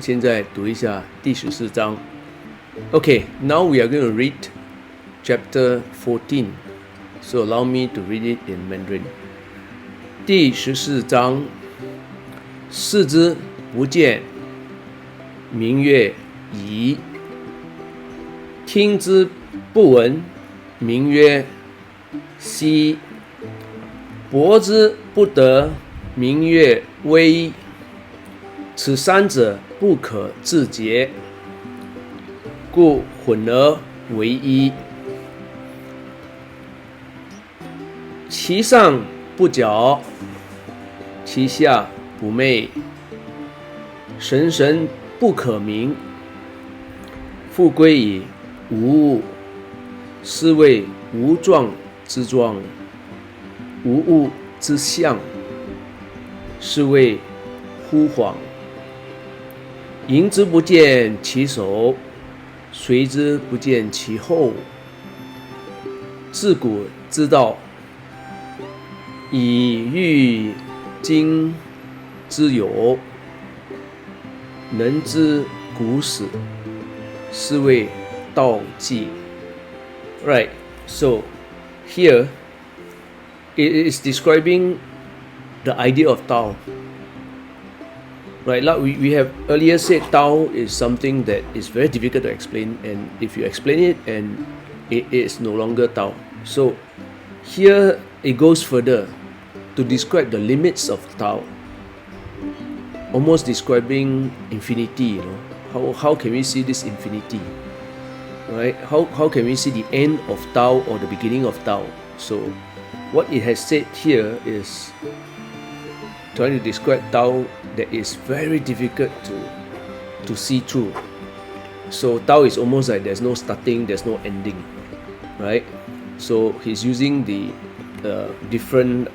现在读一下第14章。Okay, now we are going to read chapter 14. So allow me to read it in Mandarin. 第14章，视之不见，名曰夷；听之不闻，名曰希；博之不得，名曰微。此三者不可致诘，故混而为一。其上不矫，其下不昧，神神不可名。复归以无物，是谓无状之状，无物之象，是谓惚恍。迎之不见其首，随之不见其后。自古之道，以喻今之有，能知古始，是谓道纪。Right, so here it is describing the idea of Tao. Right, like we have earlier said, Tao is something that is very difficult to explain, and if you explain it, and it is no longer Tao. So here it goes further to describe the limits of Tao, almost describing infinity. How can we see this infinity? Right? How can we see the end of Tao or the beginning of Tao? So what it has said here is trying to describe Tao that is very difficult to see through. So Tao is almost like there's no starting, there's no ending, right? So he's using the different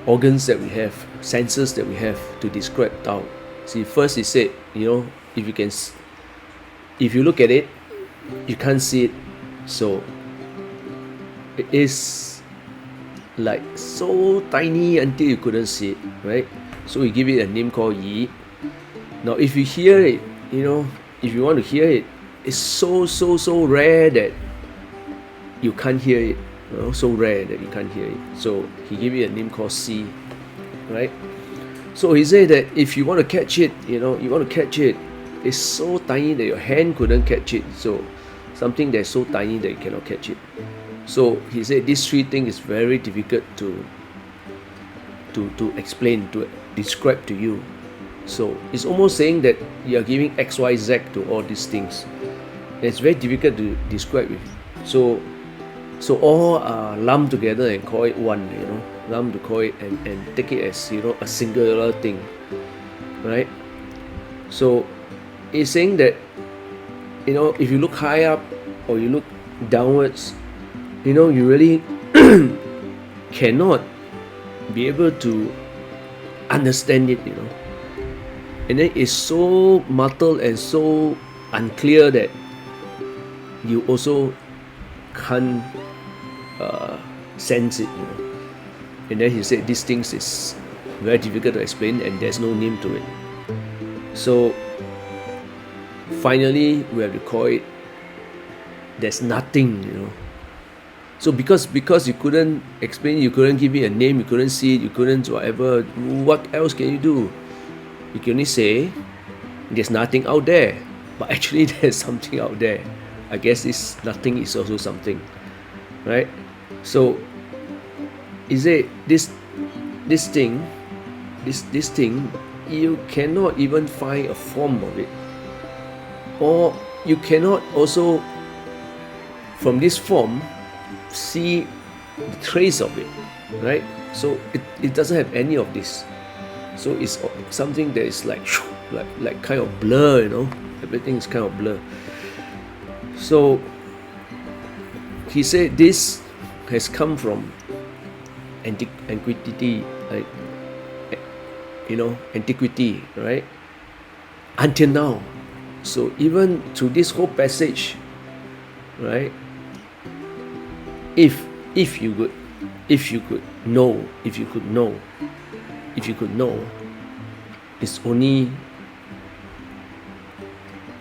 organs that we have, senses that we have to describe Tao. See, first he said, if you look at it, you can't see it. So it is like so tiny until you couldn't see it, right? So we give it a name called Yi. Now if you hear it, if you want to hear it, it's so rare that you can't hear it. So rare that you can't hear it. So he gave it a name called Si, right? So he said that if you want to catch it, it's so tiny that your hand couldn't catch it. So something that's so tiny that you cannot catch it. So he said these three things is very difficult to explain, to describe to you. So it's almost saying that you are giving X, Y, Z to all these things. And it's very difficult to describe it. So all are lumped together and call it one, lumped to call it and take it as a singular thing, right? So it's saying that if you look high up or you look downwards, you really cannot be able to understand it, and then it's so muddled and so unclear that you also can't sense it, and then he said these things is very difficult to explain and there's no name to it. So finally we have to call it there's nothing, So because you couldn't explain, you couldn't give it a name, you couldn't see it, you couldn't whatever, what else can you do? You can only say there's nothing out there, but actually there's something out there. I guess this nothing is also something, right? So is it this thing, you cannot even find a form of it, or you cannot also from this form see the trace of it, right? So it doesn't have any of this. So it's something that is like kind of blur, everything is kind of blur. So he said this has come from antiquity, like antiquity, right? Until now. So even through this whole passage, right? If you could know, it's only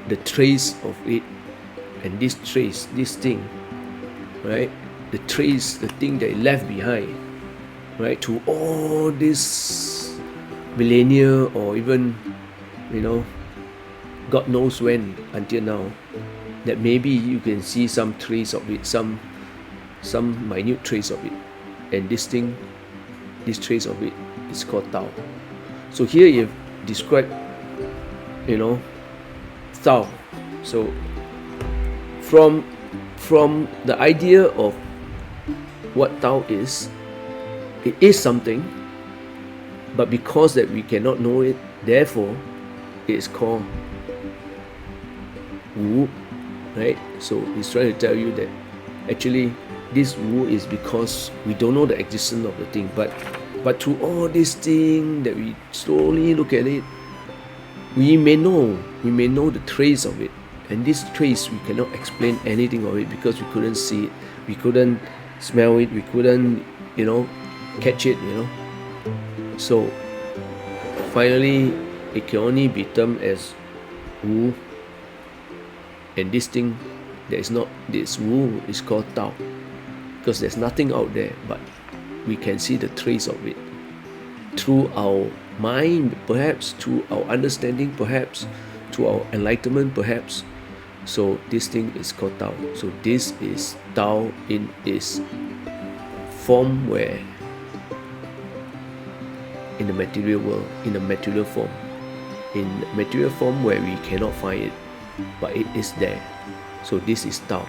the trace of it, and this trace, this thing, right? The trace, the thing that it left behind, right? To all this millennia, or even, God knows when until now, that maybe you can see some trace of it, some minute trace of it, and this trace of it is called Tao. So here you've described, Tao. So from the idea of what Tao is, it is something, but because that we cannot know it, therefore it is called Wu, right? So he's trying to tell you that actually this Wu is because we don't know the existence of the thing, but through all this thing that we slowly look at it, we may know the trace of it, and this trace we cannot explain anything of it because we couldn't see it, we couldn't smell it, we couldn't catch it, So finally it can only be termed as Wu, and this thing that is not this Wu is called Tao, because there's nothing out there, but we can see the trace of it through our mind, perhaps through our understanding, perhaps through our enlightenment, perhaps. So this thing is called Tao. So this is Tao in its form, where in the material world, in a material form, where we cannot find it, but it is there. So this is Tao.